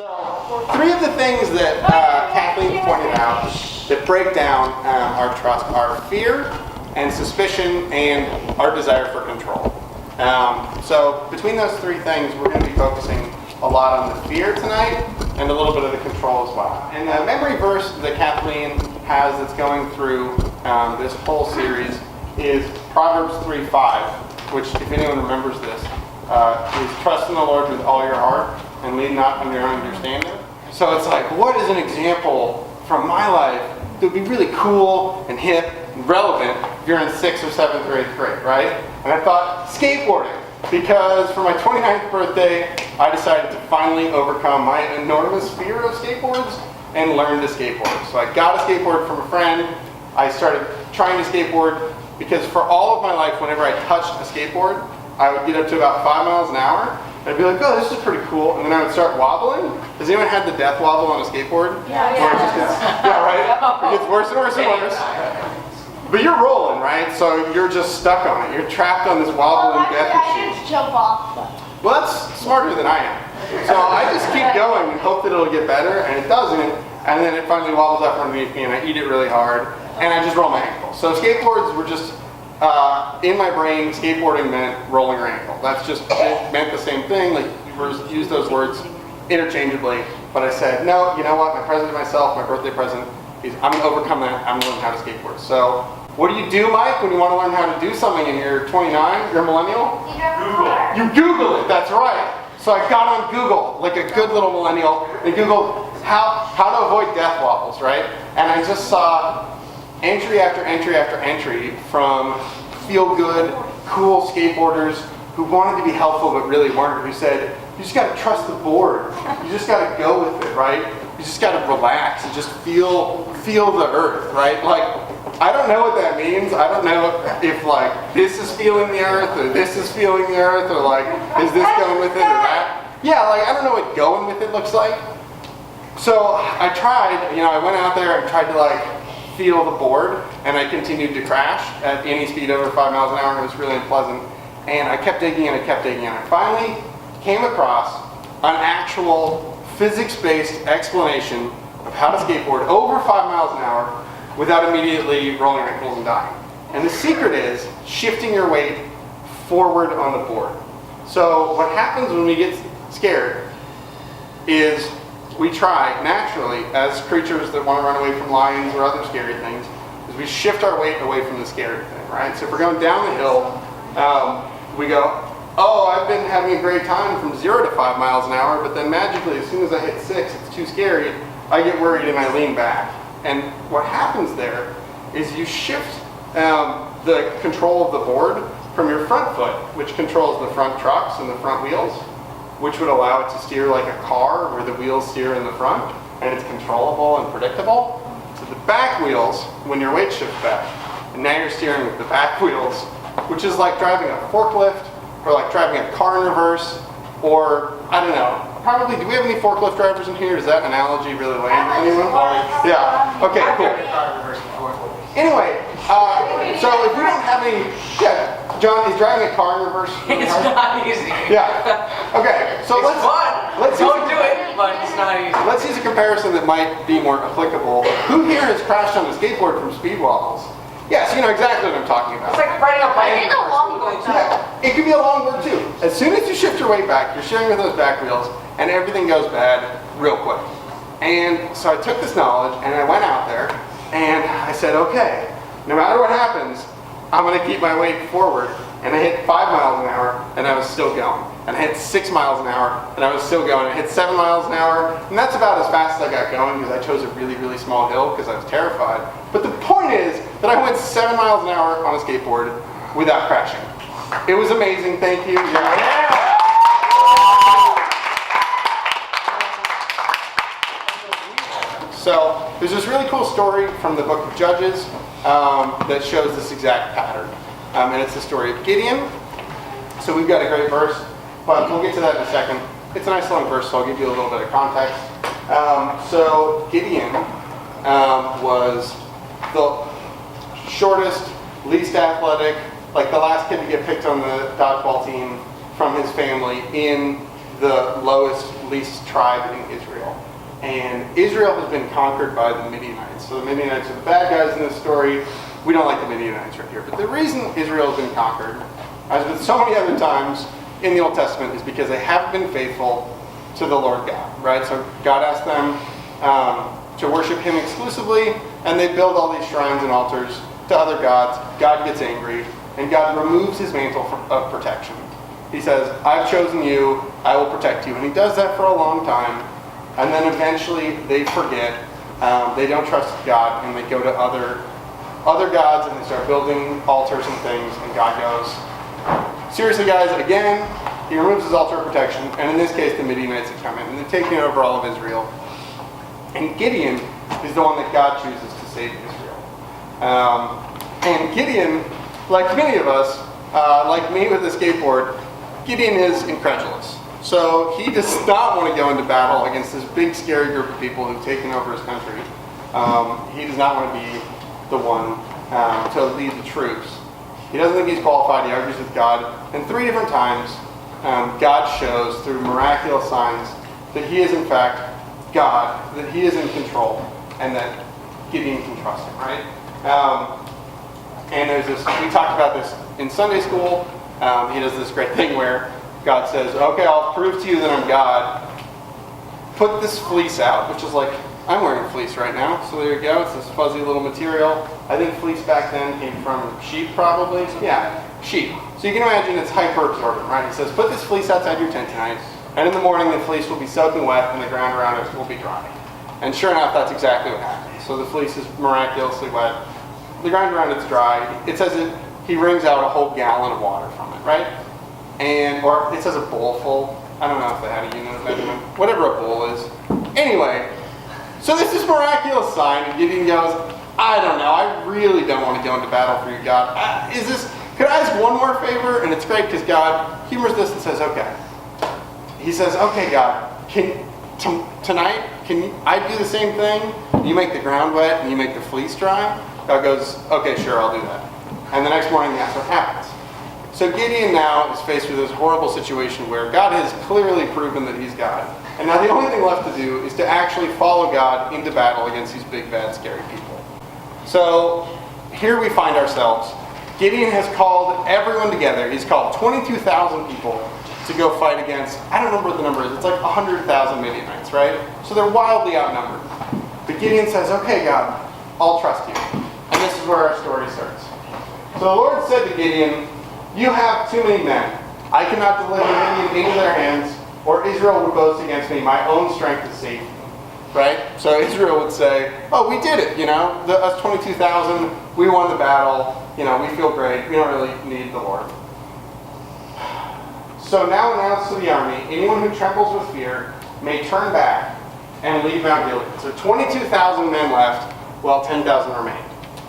So, three of the things that Kathleen pointed out that break down our trust are fear and suspicion and our desire for control. So between those three things, we're going to be focusing a lot on the fear tonight and a little bit of the control as well. And the memory verse that Kathleen has that's going through this whole series is Proverbs 3:5, which, if anyone remembers this, is trust in the Lord with all your heart and lean not on your own understanding. So it's like, what is an example from my life that would be really cool and hip and relevant if you're in 6th or 7th or 8th grade, right? And I thought skateboarding, because for my 29th birthday, I decided to finally overcome my enormous fear of skateboards and learn to skateboard. So I got a skateboard from a friend. I started trying to skateboard because for all of my life, whenever I touched a skateboard, I would get up to about 5 miles an hour. I'd be like, oh, this is pretty cool. And then I would start wobbling. Has anyone had the death wobble on a skateboard? Yeah. Yeah, right? It gets worse and worse and worse. But you're rolling, right? So you're just stuck on it. You're trapped on this wobbling death machine. I just jump off. Well, that's smarter than I am. So I just keep going and hope that it'll get better, and it doesn't. And then it finally wobbles up underneath me, and I eat it really hard, and I just roll my ankle. So skateboards were just... in my brain, skateboarding meant rolling your ankle. That's just, it meant the same thing. Like, you use those words interchangeably. But I said, no, you know what? My present to myself, my birthday present, is I'm going to overcome that. I'm going to learn how to skateboard. So, what do you do, Mike, when you want to learn how to do something and you're 29, you're a millennial? You Google it, that's right. So I got on Google, like a good little millennial, and Googled how to avoid death wobbles, right? And I just saw entry after entry after entry from feel-good, cool skateboarders who wanted to be helpful but really weren't, who said, you just got to trust the board. You just got to go with it, right? You just got to relax and just feel the earth, right? Like, I don't know what that means. I don't know if, like, this is feeling the earth or this is feeling the earth or, like, is this going with it or that? Yeah, like, I don't know what going with it looks like. So I tried, I went out there and tried to, like, feel the board, and I continued to crash at any speed over 5 miles an hour, and it was really unpleasant. And I kept digging and I kept digging, and I finally came across an actual physics-based explanation of how to skateboard over 5 miles an hour without immediately rolling your ankles and dying. And the secret is shifting your weight forward on the board. So what happens when we get scared is we try, naturally, as creatures that want to run away from lions or other scary things, is we shift our weight away from the scary thing, right? So if we're going down the hill, we go, oh, I've been having a great time from 0 to 5 miles an hour, but then magically, as soon as I hit 6, it's too scary, I get worried and I lean back. And what happens there is you shift the control of the board from your front foot, which controls the front trucks and the front wheels, which would allow it to steer like a car where the wheels steer in the front, and it's controllable and predictable, to the back wheels when your weight shifts back. And now you're steering with the back wheels, which is like driving a forklift, or like driving a car in reverse, or, I don't know, probably, do we have any forklift drivers in here? Does that analogy really land with anyone? Yeah, okay, cool. Anyway, so if we don't have any, yeah, John, is driving a car in reverse? It's not easy. Yeah. Okay. So it's fun. Don't do it, but it's not easy. Let's use a comparison that might be more applicable. Who here has crashed on a skateboard from speed wobbles? Yes, you know exactly what I'm talking about. It's like riding a bike. I did a longboard. Yeah, it could be a longboard too. As soon as you shift your weight back, you're steering with those back wheels, and everything goes bad real quick. And so I took this knowledge and I went out there and I said, okay, no matter what happens, I'm going to keep my weight forward. And I hit 5 miles an hour, and I was still going. And I hit 6 miles an hour, and I was still going. I hit 7 miles an hour, and that's about as fast as I got going because I chose a really, really small hill because I was terrified. But the point is that I went 7 miles an hour on a skateboard without crashing. It was amazing. Thank you. Yeah. So there's this really cool story from the book of Judges that shows this exact pattern. And it's the story of Gideon. So we've got a great verse, but we'll get to that in a second. It's a nice long verse, so I'll give you a little bit of context. So Gideon was the shortest, least athletic, like the last kid to get picked on the dodgeball team from his family in the lowest, least tribe in Israel. And Israel has been conquered by the Midianites. So the Midianites are the bad guys in this story. We don't like the Midianites right here. But the reason Israel has been conquered, as with so many other times in the Old Testament, is because they haven't been faithful to the Lord God, right? So God asked them to worship him exclusively, and they build all these shrines and altars to other gods. God gets angry, and God removes his mantle of protection. He says, I've chosen you, I will protect you. And he does that for a long time, and then eventually they forget, they don't trust God, and they go to other gods, and they start building altars and things, and God goes, seriously guys, again, he removes his altar of protection, and in this case the Midianites have come in, and they're taking over all of Israel. And Gideon is the one that God chooses to save Israel. And Gideon, like many of us, like me with a skateboard, Gideon is incredulous. So he does not want to go into battle against this big scary group of people who've taken over his country. He does not want to be the one to lead the troops. He doesn't think he's qualified. He argues with God. And 3 different times, God shows through miraculous signs that he is in fact God, that he is in control, and that Gideon can trust him, right? And there's this, we talked about this in Sunday school. He does this great thing where God says, okay, I'll prove to you that I'm God. Put this fleece out, which is like, I'm wearing fleece right now, so there you go. It's this fuzzy little material. I think fleece back then came from sheep probably. Yeah, sheep. So you can imagine it's hyper absorbent, right? He says, put this fleece outside your tent tonight, and in the morning the fleece will be soaking wet and the ground around it will be dry. And sure enough, that's exactly what happens. So the fleece is miraculously wet. The ground around it's dry. It says he wrings out a whole gallon of water from it, right? Or it says a bowl full. I don't know if they had a unit of measurement. Whatever a bowl is. Anyway, so this is miraculous sign, and Gideon goes, I don't know, I really don't want to go into battle for you, God. Could I ask one more favor? And it's great because God humors this and says, okay. He says, okay, God, tonight, can I do the same thing? You make the ground wet and you make the fleece dry? God goes, okay, sure, I'll do that. And the next morning, that's what happens. So Gideon now is faced with this horrible situation where God has clearly proven that he's God. And now the only thing left to do is to actually follow God into battle against these big, bad, scary people. So here we find ourselves. Gideon has called everyone together. He's called 22,000 people to go fight against, I don't remember what the number is, it's like 100,000 Midianites, right? So they're wildly outnumbered. But Gideon says, okay, God, I'll trust you. And this is where our story starts. So the Lord said to Gideon, you have too many men. I cannot deliver Midian into their hands, or Israel would boast against me. My own strength is safe. Right? So Israel would say, oh, we did it, us 22,000, we won the battle, we feel great, we don't really need the Lord. So now announce to the army, anyone who trembles with fear may turn back and leave Mount Gilead. So 22,000 men left, while 10,000 remained.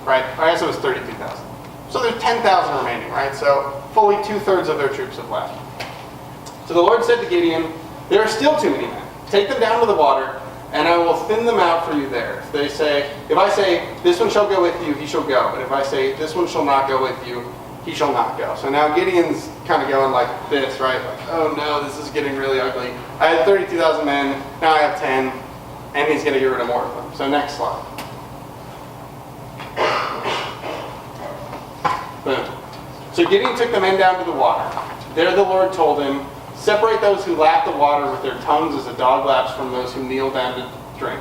Right? I guess it was 32,000. So there's 10,000 remaining, right? So fully 2/3 of their troops have left. So the Lord said to Gideon, there are still too many men. Take them down to the water, and I will thin them out for you there. If I say, this one shall go with you, he shall go. But if I say, this one shall not go with you, he shall not go. So now Gideon's kind of going like this, right? Like, oh no, this is getting really ugly. I had 32,000 men, now I have 10, and he's going to get rid of more of them. So next slide. Boom. So Gideon took the men down to the water. There the Lord told him, separate those who lap the water with their tongues as a dog laps from those who kneel down to drink.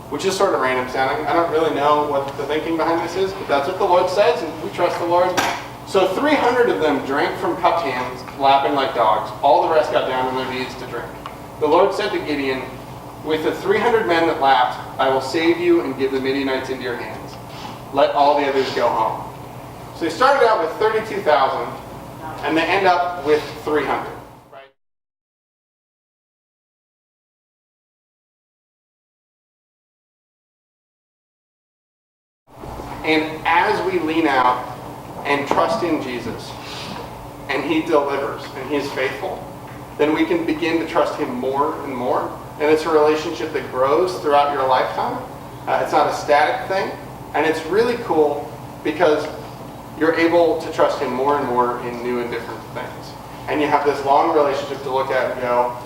Which is sort of random sounding. I don't really know what the thinking behind this is, but that's what the Lord says, and we trust the Lord. So 300 of them drank from cupped hands, lapping like dogs. All the rest got down on their knees to drink. The Lord said to Gideon, with the 300 men that lapped, I will save you and give the Midianites into your hands. Let all the others go home. So they started out with 32,000, and they end up with 300. Right? And as we lean out and trust in Jesus, and he delivers, and he is faithful, then we can begin to trust him more and more. And it's a relationship that grows throughout your lifetime. It's not a static thing. And it's really cool because you're able to trust him more and more in new and different things. and you have this long relationship to look at and go,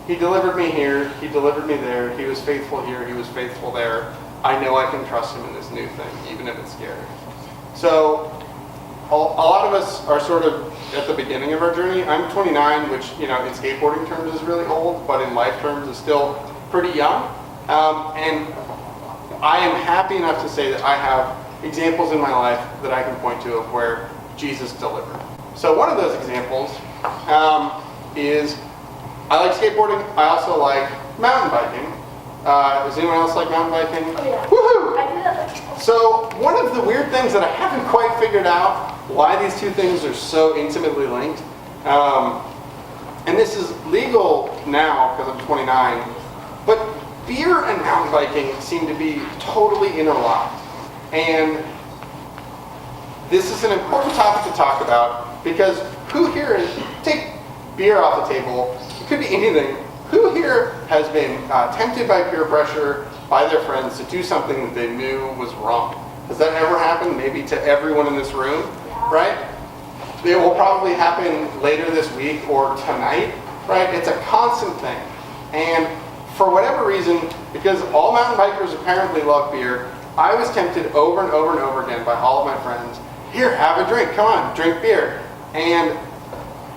he delivered me here, he delivered me there, he was faithful here, he was faithful there. I know I can trust him in this new thing, even if it's scary. So a lot of us are sort of at the beginning of our journey. I'm 29, which, in skateboarding terms is really old, but in life terms is still pretty young. And I am happy enough to say that I have examples in my life that I can point to of where Jesus delivered. So one of those examples is I like skateboarding. I also like mountain biking. Does anyone else like mountain biking? Oh, yeah. Woohoo! I do that. So one of the weird things that I haven't quite figured out why these two things are so intimately linked, and this is legal now because I'm 29, but beer and mountain biking seem to be totally interlocked. And this is an important topic to talk about because who here, take beer off the table, it could be anything, who here has been tempted by peer pressure by their friends to do something that they knew was wrong? Has that ever happened? Maybe to everyone in this room, right? It will probably happen later this week or tonight, right? It's a constant thing. And for whatever reason, because all mountain bikers apparently love beer, I was tempted over and over and over again by all of my friends, here, have a drink, come on, drink beer. And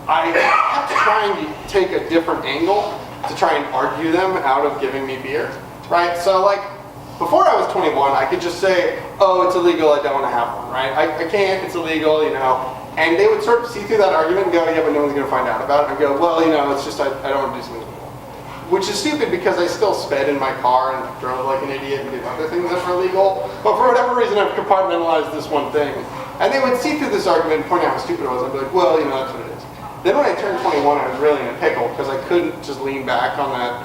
I kept trying to take a different angle to try and argue them out of giving me beer, right? So like, before I was 21, I could just say, oh, it's illegal, I don't want to have one, right? I can't, it's illegal, And they would sort of see through that argument and go, yeah, but no one's going to find out about it. And go, well, it's just, I don't want to do something illegal. Which is stupid because I still sped in my car and drove like an idiot and did other things that were illegal. But for whatever reason, I've compartmentalized this one thing. And they would see through this argument and point out how stupid it was. I'd be like, well, that's what it is. Then when I turned 21, I was really in a pickle because I couldn't just lean back on that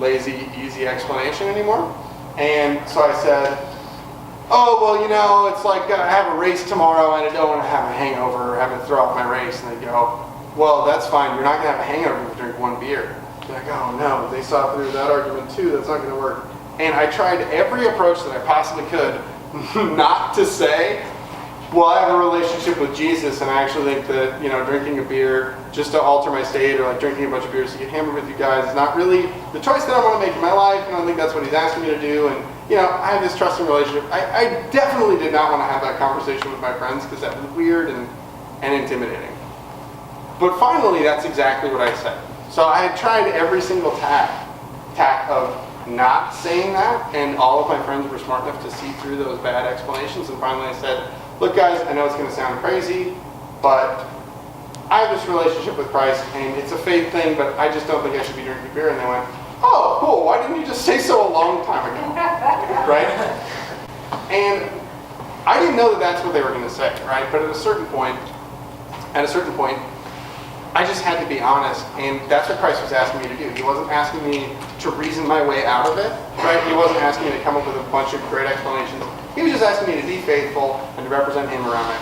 lazy, easy explanation anymore. And so I said, oh, well, it's like I have a race tomorrow and I don't want to have a hangover or have to throw off my race. And they go, well, that's fine. You're not going to have a hangover if you drink one beer. And I go, oh, no, they saw through that argument too. That's not going to work. And I tried every approach that I possibly could not to say, well, I have a relationship with Jesus, and I actually think that, drinking a beer just to alter my state or like drinking a bunch of beers to get hammered with you guys is not really the choice that I want to make in my life, and I don't think that's what he's asking me to do. And, I have this trusting relationship. I definitely did not want to have that conversation with my friends because that was weird and intimidating. But finally, that's exactly what I said. So I had tried every single tack of not saying that, and all of my friends were smart enough to see through those bad explanations, and finally I said, look guys, I know it's going to sound crazy, but I have this relationship with Christ, and it's a faith thing, but I just don't think I should be drinking beer. And they went, oh, cool, why didn't you just say so a long time ago, right? And I didn't know that that's what they were going to say, right? But at a certain point, I just had to be honest, and that's what Christ was asking me to do. He wasn't asking me to reason my way out of it, right? He wasn't asking me to come up with a bunch of great explanations. He was just asking me to be faithful and to represent him around my